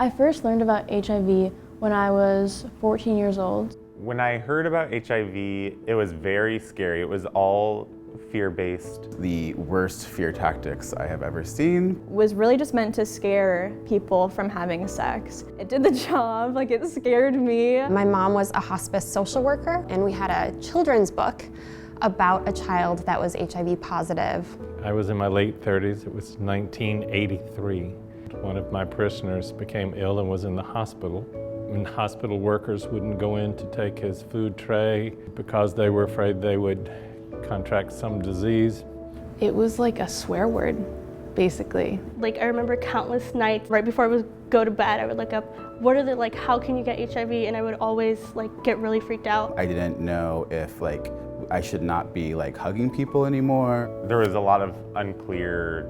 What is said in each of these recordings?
I first learned about HIV when I was 14 years old. When I heard about HIV, it was very scary. It was all fear-based. The worst fear tactics I have ever seen. Was really just meant to scare people from having sex. It did the job, like it scared me. My mom was a hospice social worker, and we had a children's book about a child that was HIV positive. I was in my late 30s. It was 1983. One of my parishioners became ill and was in the hospital. And hospital workers wouldn't go in to take his food tray because they were afraid they would contract some disease. It was like a swear word, basically. Like I remember countless nights right before I would go to bed, I would look up, what are the, like, how can you get HIV? And I would always like get really freaked out. I didn't know if I should not be hugging people anymore. There was a lot of unclear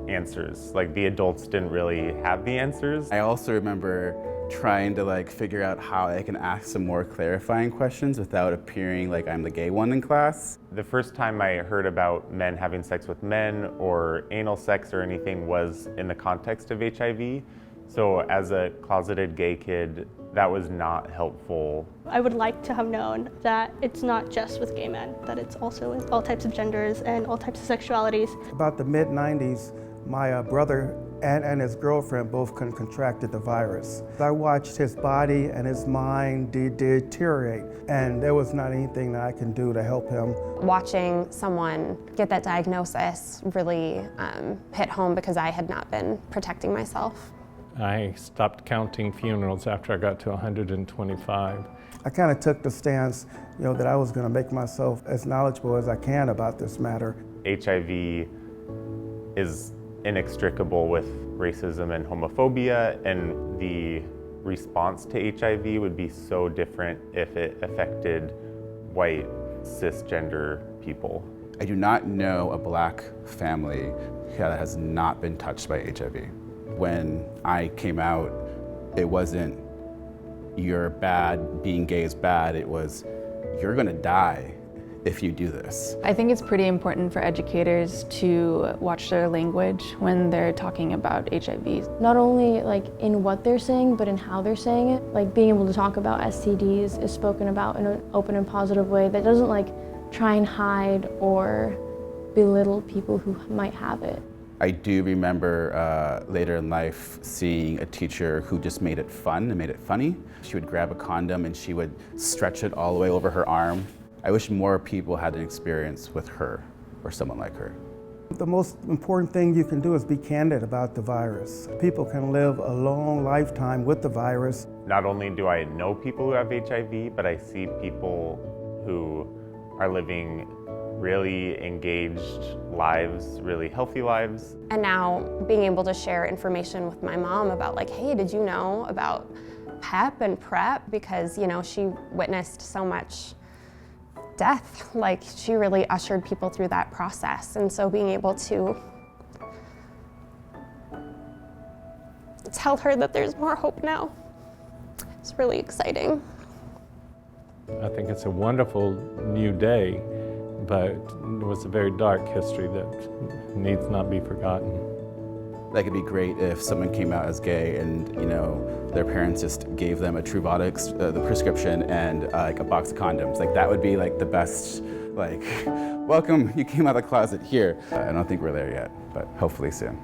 answers. Like the adults didn't really have the answers. I also remember trying to figure out how I can ask some more clarifying questions without appearing like I'm the gay one in class. The first time I heard about men having sex with men or anal sex or anything was in the context of HIV. So as a closeted gay kid, that was not helpful. I would like to have known that it's not just with gay men, that it's also with all types of genders and all types of sexualities. About the mid-90s, my brother and his girlfriend both contracted the virus. I watched his body and his mind deteriorate, and there was not anything that I can do to help him. Watching someone get that diagnosis really hit home because I had not been protecting myself. I stopped counting funerals after I got to 125. I kind of took the stance, that I was going to make myself as knowledgeable as I can about this matter. HIV is inextricable with racism and homophobia, and the response to HIV would be so different if it affected white cisgender people. I do not know a black family that has not been touched by HIV. When I came out, it wasn't you're bad, being gay is bad, it was you're gonna die if you do this. I think it's pretty important for educators to watch their language when they're talking about HIV. Not only in what they're saying, but in how they're saying it. Being able to talk about STDs is spoken about in an open and positive way that doesn't try and hide or belittle people who might have it. I do remember later in life seeing a teacher who just made it fun and made it funny. She would grab a condom and she would stretch it all the way over her arm. I wish more people had an experience with her or someone like her. The most important thing you can do is be candid about the virus. People can live a long lifetime with the virus. Not only do I know people who have HIV, but I see people who are living really engaged lives, really healthy lives. And now being able to share information with my mom about hey, did you know about PEP and PrEP? Because, she witnessed so much death. She really ushered people through that process. And so being able to tell her that there's more hope now, it's really exciting. I think it's a wonderful new day, but it was a very dark history that needs not be forgotten. It'd be great if someone came out as gay and, their parents just gave them a Truvada, the prescription, and a box of condoms. That would be the best, welcome, you came out of the closet here. I don't think we're there yet, but hopefully soon.